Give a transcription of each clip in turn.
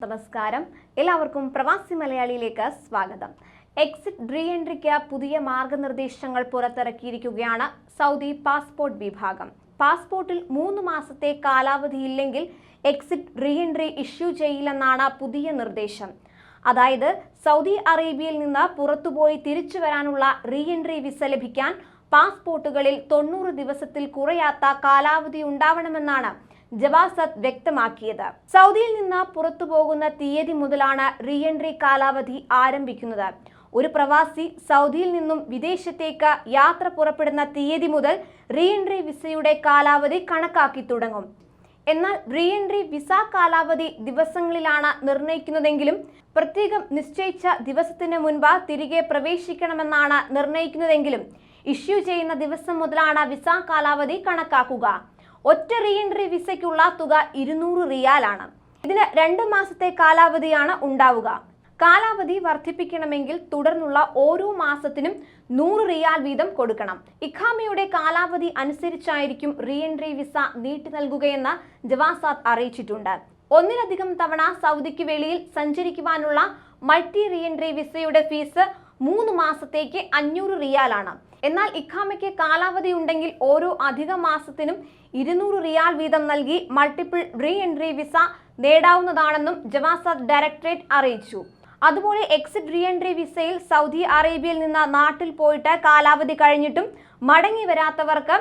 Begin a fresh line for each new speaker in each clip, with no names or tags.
നമസ്കാരം. എല്ലാവർക്കും പ്രവാസി മലയാളിയിലേക്ക് സ്വാഗതം. എക്സിറ്റ് റീ എൻട്രിക്ക് പുതിയ മാർഗനിർദ്ദേശങ്ങൾ പുറത്തിറക്കിയിരിക്കുകയാണ് സൗദി പാസ്പോർട്ട് വിഭാഗം. പാസ്പോർട്ടിൽ 3 മാസത്തെ കാലാവധിയില്ലെങ്കിൽ എക്സിറ്റ് റീ എൻട്രി ഇഷ്യൂ ചെയ്യില്ലെന്നാണ് പുതിയ നിർദ്ദേശം. അതായത് സൗദി അറേബ്യയിൽ നിന്ന് പുറത്തുപോയി തിരിച്ചു വരാനുള്ള റീ എൻട്രി വിസ ലഭിക്കാൻ പാസ്പോർട്ടുകളിൽ 90 ദിവസത്തിൽ കുറയാത്ത കാലാവധി ഉണ്ടാവണമെന്നാണ് ജവാസത്ത് വ്യക്തമാക്കിയത്. സൗദിയിൽ നിന്ന് പുറത്തു പോകുന്ന തീയതി മുതലാണ് റീ എൻട്രി കാലാവധി ആരംഭിക്കുന്നത്. ഒരു പ്രവാസി സൗദിയിൽ നിന്നും വിദേശത്തേക്ക് യാത്ര പുറപ്പെടുന്ന തീയതി മുതൽ റീ എൻട്രി വിസയുടെ കാലാവധി കണക്കാക്കി തുടങ്ങും. എന്നാൽ റീ എൻട്രി വിസ കാലാവധി ദിവസങ്ങളിലാണ് നിർണ്ണയിക്കുന്നതെങ്കിലും പ്രത്യേകം നിശ്ചയിച്ച ദിവസത്തിന് മുൻപ് തിരികെ പ്രവേശിക്കണമെന്നാണ് നിർണ്ണയിക്കുന്നതെങ്കിലും ഇഷ്യൂ ചെയ്യുന്ന ദിവസം മുതലാണ് വിസ കാലാവധി കണക്കാക്കുക. ഒറ്റ റീ എൻട്രി വിസയ്ക്കുള്ള തുക 200 റിയാലാണ്. ഇതിന് 2 മാസത്തെ കാലാവധിയാണ് ഉണ്ടാവുക. കാലാവധി വർദ്ധിപ്പിക്കണമെങ്കിൽ തുടർന്നുള്ള ഓരോ മാസത്തിനും 100 റിയാൽ വീതം കൊടുക്കണം. ഇഖാമയുടെ കാലാവധി അനുസരിച്ചായിരിക്കും റീ എൻട്രി വിസ നീട്ടി നൽകുകയെന്ന് ജവാസാത്ത് അറിയിച്ചിട്ടുണ്ട്. ഒന്നിലധികം തവണ സൗദിക്ക് വെളിയിൽ സഞ്ചരിക്കുവാനുള്ള മൾട്ടി റീ എൻട്രി വിസയുടെ ഫീസ് 3 മാസത്തേക്ക് 500 റിയാലാണ്. എന്നാൽ ഇഖാമയ്ക്ക് കാലാവധി ഉണ്ടെങ്കിൽ ഓരോ അധിക മാസത്തിനും 200 റിയാൽ വീതം നൽകി മൾട്ടിപ്പിൾ റീ എൻട്രി വിസ നേടാവുന്നതാണെന്നും ജവാസാത്ത് ഡയറക്ടറേറ്റ് അറിയിച്ചു. അതുപോലെ എക്സിറ്റ് റീ എൻട്രി വിസയിൽ സൗദി അറേബ്യയിൽ നിന്ന് നാട്ടിൽ പോയിട്ട് കാലാവധി കഴിഞ്ഞിട്ടും മടങ്ങി വരാത്തവർക്ക്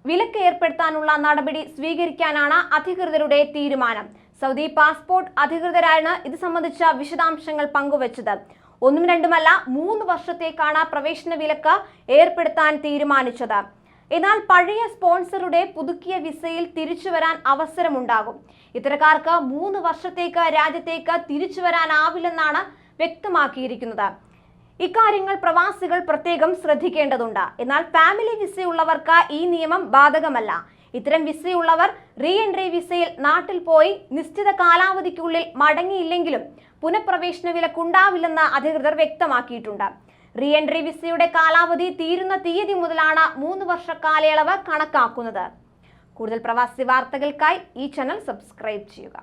വിലക്ക് ഏർപ്പെടുത്താനുള്ള നടപടി സ്വീകരിക്കാനാണ് അധികൃതരുടെ തീരുമാനം. സൗദി പാസ്പോർട്ട് അധികൃതരാണ് ഇത് സംബന്ധിച്ച വിശദാംശങ്ങൾ പങ്കുവച്ചത്. 1ഉം 2ഉമല്ല 3 വർഷത്തേക്കാണ് പ്രവേശന വിലക്ക് ഏർപ്പെടുത്താൻ തീരുമാനിച്ചത്. എന്നാൽ പഴയ സ്പോൺസറുടെ പുതുക്കിയ വിസയിൽ തിരിച്ചു വരാൻ അവസരമുണ്ടാകും. ഇത്തരക്കാർക്ക് 3 വർഷത്തേക്ക് രാജ്യത്തേക്ക് തിരിച്ചു വരാനാവില്ലെന്നാണ് വ്യക്തമാക്കിയിരിക്കുന്നത്. ഇക്കാര്യങ്ങൾ പ്രവാസികൾ പ്രത്യേകം ശ്രദ്ധിക്കേണ്ടതുണ്ട്. എന്നാൽ ഫാമിലി വിസയുള്ളവർക്ക് ഈ നിയമം ബാധകമല്ല. ഇത്തരം വിസയുള്ളവർ റീ എൻട്രി വിസയിൽ നാട്ടിൽ പോയി നിശ്ചിത കാലാവധിക്കുള്ളിൽ മടങ്ങിയില്ലെങ്കിലും പുനഃപ്രവേശന വിലക്കുണ്ടാവില്ലെന്ന് അധികൃതർ വ്യക്തമാക്കിയിട്ടുണ്ട്. റീ എൻട്രി വിസയുടെ കാലാവധി തീരുന്ന തീയതി മുതലാണ് 3 വർഷ കാലയളവ് കണക്കാക്കുന്നത്. കൂടുതൽ പ്രവാസി വാർത്തകൾക്കായി ഈ ചാനൽ സബ്സ്ക്രൈബ് ചെയ്യുക.